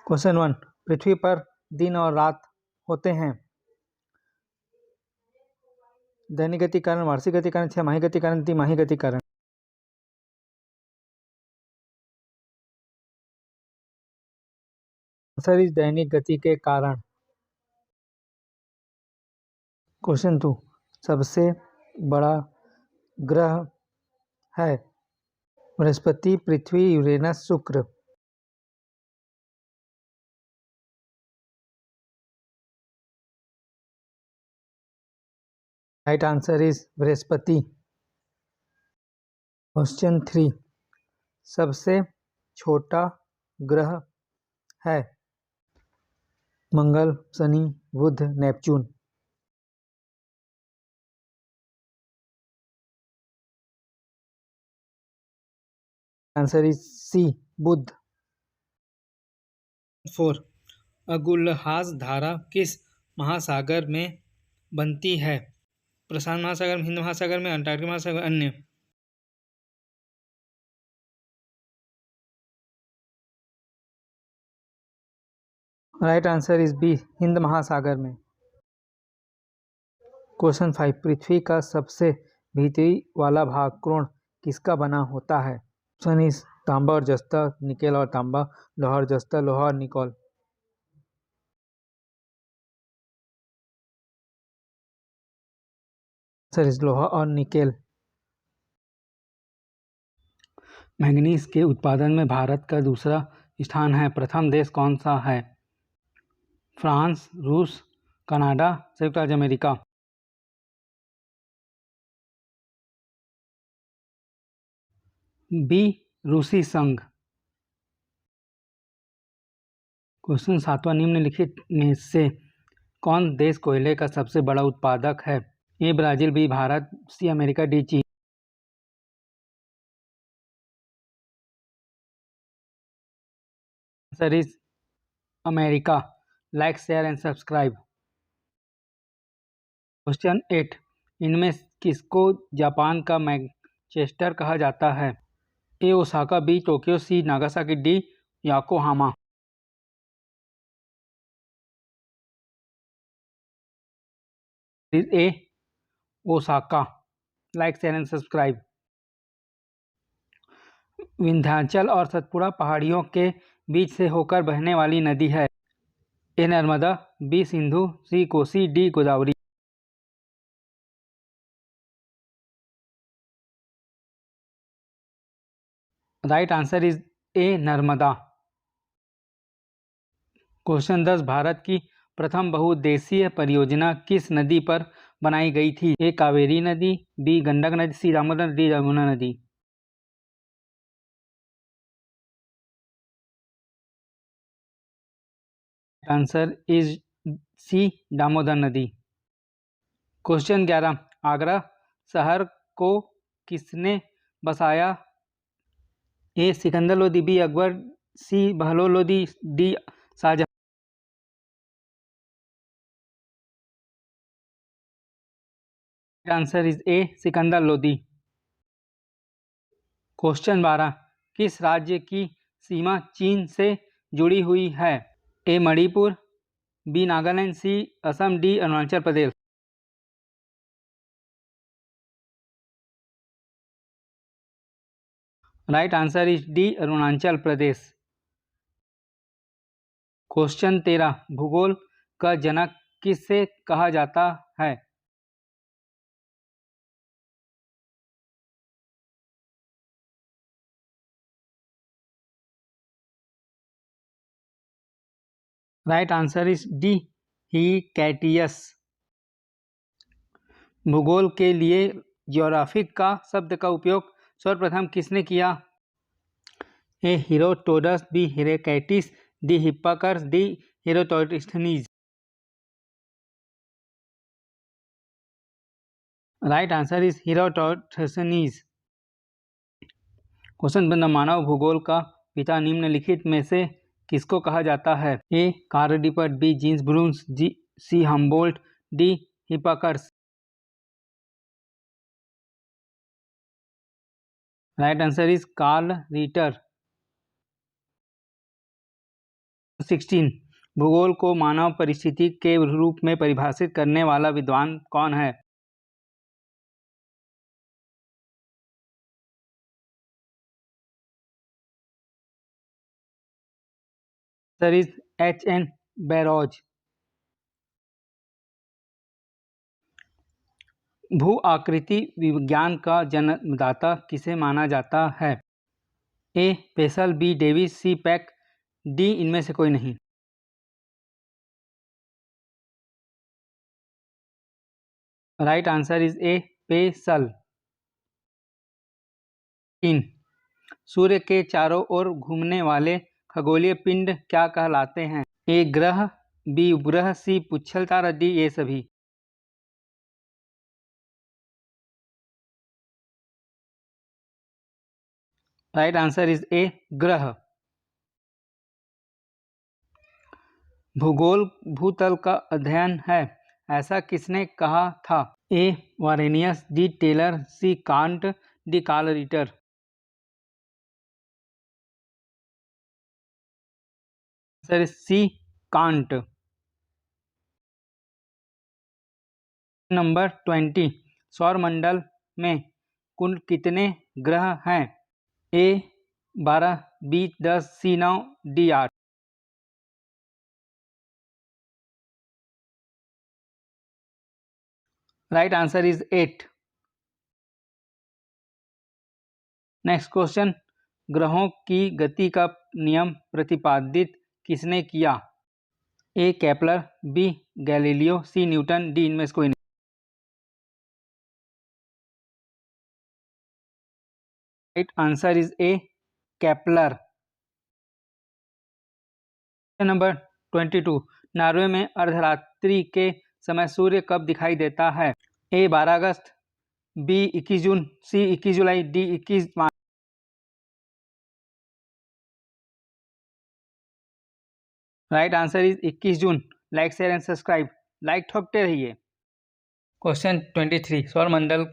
Question 1, पृथ्वी पर दिन और रात होते हैं। दैनिक गति कारण, वार्षिक गति कारण, छमाही गति कारण, तिमाही गति कारण। आंसर इज दैनिक गति के कारण। क्वेश्चन 2, सबसे बड़ा ग्रह है Brihaspati, Prithvi, Uranus, Shukra. Right answer is Brihaspati. Question 3, सबसे छोटा ग्रह है Mangal, Shani, Budh, Neptune. Answer is C, Budh. 4, अगुलहास धारा किस महासागर में बनती है? प्रशांत महासागर में, हिंद महासागर में, अंटार्कटिक महासागर, अन्य। Right answer is B, Hind महासागर में। क्वेश्चन 5, पृथ्वी का सबसे भीतरी वाला भाग कोण किसका बना होता है? ऑप्शन इज तांबा और जस्ता, निकेल और तांबा, लोहा और जस्ता, लोहा और निकोल। आंसर इज लोहा और निकेल। मैंगनीज के उत्पादन में भारत का दूसरा स्थान है, प्रथम देश कौन सा है? फ्रांस, रूस, कनाडा, संयुक्त राज्य अमेरिका। बी, रूसी संघ। क्वेश्चन 7वां, निम्नलिखित में से कौन देश कोयले का सबसे बड़ा उत्पादक है? A Brazil, B Bharat, C America, D China. Answer is America. Like, share and subscribe. Question 8, इनमें किसको जापान का मैनचेस्टर कहा जाता है? A Osaka, B Tokyo, C Nagasaki, D Yokohama. A Osaka. Like, share and subscribe. Vindhyachal और सतपुड़ा पहाड़ियों के बीच से होकर बहने वाली नदी है? A Narmada, B Sindhu, C Kosi, D Godavari. Right answer is A Narmada. Question 10, Bharat की प्रथम बहुउद्देशीय परियोजना किस नदी पर बनाई गई थी? ए कावेरी नदी, बी गंडक नदी, सी दामोदर नदी, यमुना नदी। आंसर इज सी दामोदर नदी। क्वेश्चन 11, आगरा शहर को किसने बसाया? A Sikandar Lodi, B Akbar, C Bahlol Lodi, D Shahjahan. Answer is A Sikandar Lodi. Question 12, किस राज्य की सीमा चीन से जुड़ी हुई है? A Manipur, B Nagaland, C Assam, D Arunachal Pradesh. Right answer is D Arunachal Pradesh. Question 13, भूगोल का जनक किससे कहा जाता है? Right answer is D Hecataeus. भूगोल के लिए ज्योग्राफिक का शब्द का उपयोग सर्वप्रथम किसने किया? A Herodotus, B Hecataeus, D Hipparchus, D Eratosthenes. Right answer is Eratosthenes. Question 15, मानव भूगोल का पिता निम्नलिखित में से किसको कहा जाता है? ए कार्ल डिपर, B Jean Brunhes, C Humboldt, D Hipparchus. Right answer is Karl Ritter. 16 भूगोल को मानव परिस्थिति के रूप में परिभाषित करने वाला विद्वान कौन है? Answer is H.N. बैरोज। भू आकृति विज्ञान का जन्मदाता किसे माना जाता है? ए पेसल, बी डेविस, सी पैक, डी इनमें से कोई नहीं। राइट आंसर इज ए पेसल। 3 सूर्य के चारों ओर घूमने वाले खगोलीय पिंड क्या कहलाते हैं? ए ग्रह, बी उपग्रह, सी पुच्छल तारा, डी ये सभी। राइट आंसर इज ए ग्रह। भूगोल भूतल का अध्ययन है, ऐसा किसने कहा था? A Varenius, D Taylor, C Kant, D Karl Ritter. Answer C Kant. Number 20 सौरमंडल में कुल कितने ग्रह हैं? A 12, B 10, C 9, D 8। Right answer is 8। Next question, ग्रहों की गति का नियम प्रतिपादित किसने किया? A Kepler, B Galileo, C Newton, D इनमें से कोई नहीं। Right answer is A Kepler. Number 22 Norway में अर्धरात्रि के समय सूर्य कब दिखाई देता है? ए 12 अगस्त, बी 21 जून, सी 21 जुलाई, डी 21 मार्च। राइट आंसर इज 21 जून। Like share and subscribe, like ठोकते रहिए। क्वेश्चन 23 सौरमंडल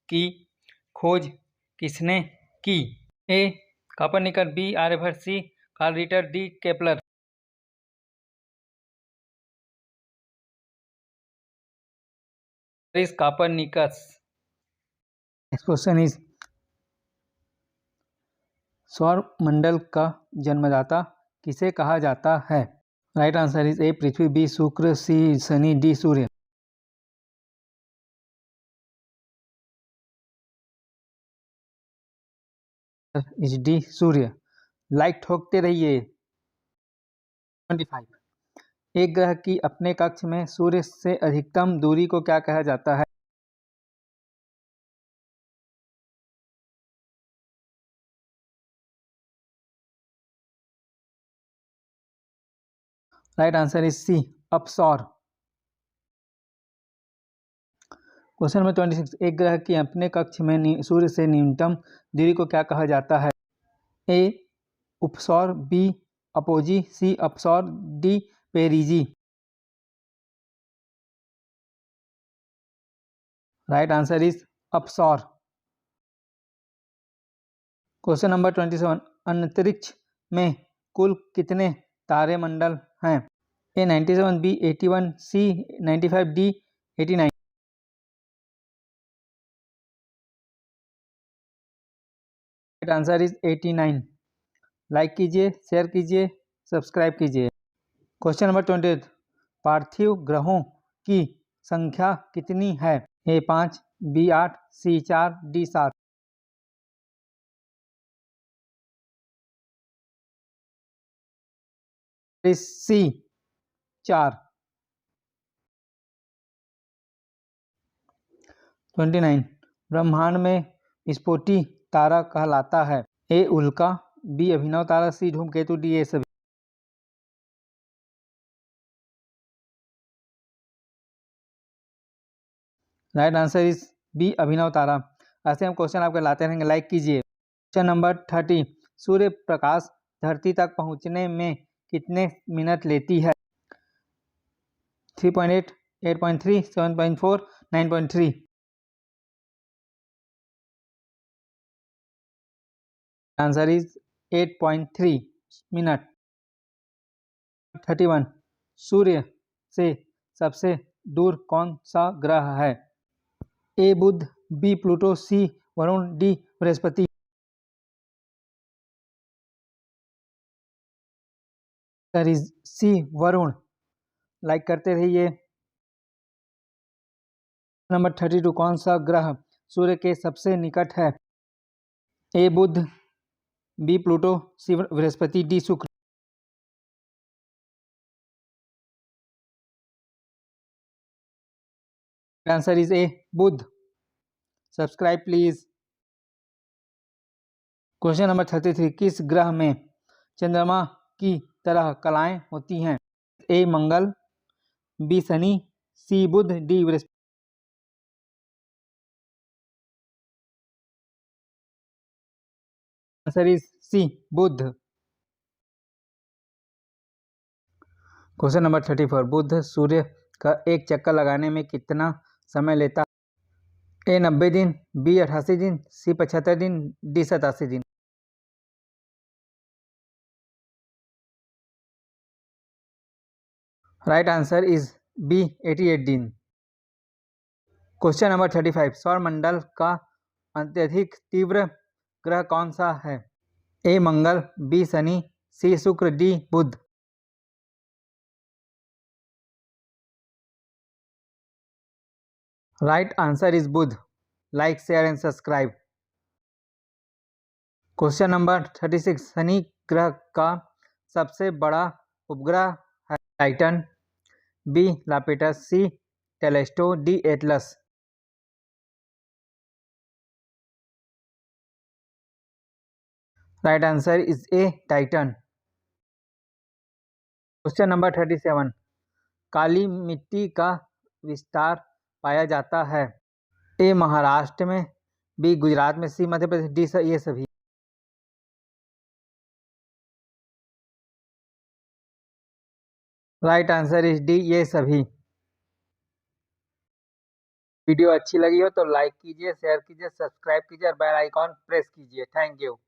की खोज किसने की? A Copernicus, B Aryabhata, C Karl Ritter, D Kepler. Is Copernicus. Next question is सौरमंडल का जन्मदाता किसे कहा जाता है? Right answer is A Prithvi, B Shukra, C Shani, D Surya. Is D Surya. Like ठोकते रहिए। 25 एक ग्रह की अपने कक्ष में सूर्य से अधिकतम दूरी को क्या कहा जाता है? राइट आंसर इज सी अपसौर। क्वेश्चन नंबर 26 एक ग्रह की अपने कक्ष में सूर्य से न्यूनतम दूरी को क्या कहा जाता है? ए उपसौर, बी अपोजी, सी अपसौर, D perigee. Right answer is अपसौर। क्वेश्चन नंबर 27 अंतरिक्ष में कुल कितने तारे मंडल हैं? A 97, B 81, C 95, D 89। Right answer is 89। Like कीजिए, शेयर कीजिए, सब्सक्राइब कीजिए। क्वेश्चन नंबर 28 पार्थिव ग्रहों की संख्या कितनी है? ए 5, बी 8, सी 4, डी 7। सी 4। 29 ब्रह्मांड में स्फोटी तारा कहलाता है? ए उल्का, बी अभिनव तारा, सी धूमकेतु, डी ये सभी। राइट आंसर इज बी अभिनव तारा। ऐसे हम क्वेश्चन आपके लाते रहेंगे, लाइक कीजिए। क्वेश्चन नंबर 30 सूर्य प्रकाश धरती तक पहुंचने में कितने मिनट लेती है? 3.8, 8.3, 7.4, 9.3। Answer is 8.3 minute. 31 सूर्य से सबसे दूर कौन सा ग्रह है? ए बुध, बी प्लूटो, सी वरुण, डी बृहस्पति। सी वरुण। लाइक करते रहिए। नंबर 32 कौन सा ग्रह सूर्य के सबसे निकट है? ए बुध, बी प्लूटो, सी बृहस्पति, डी शुक्र। आंसर इज ए बुध। Subscribe please. क्वेश्चन नंबर 33 किस ग्रह में चंद्रमा की तरह कलाएं होती हैं? A Mangal, B Shani, C Budh, D Brihaspati. Answer is C Budh. Question number 34 Budh सूर्य का एक चक्कर लगाने में कितना समय लेता है? ए 90 दिन, बी 88 दिन, सी 75 दिन, डी 87 दिन। राइट आंसर इज बी 88 दिन। क्वेश्चन नंबर 35 सौरमंडल का अत्यधिक तीव्र ग्रह कौन सा है? ए Mangal, B Shani, C Shukra, D Budh. Right answer is Budh. Like share and subscribe. Question number 36 Shani ग्रह का सबसे बड़ा उपग्रह है? Titan, B Iapetus, C Telesto, D Atlas. Right answer is A Titan. Question number 37 काली मिट्टी का विस्तार पाया जाता है? ए महाराष्ट्र में, बी गुजरात में, सी मध्य प्रदेश, डी ये सभी। राइट आंसर इज डी ये सभी। वीडियो अच्छी लगी हो तो लाइक कीजिए, शेयर कीजिए, सब्सक्राइब कीजिए और बेल आइकॉन प्रेस कीजिए। Thank you.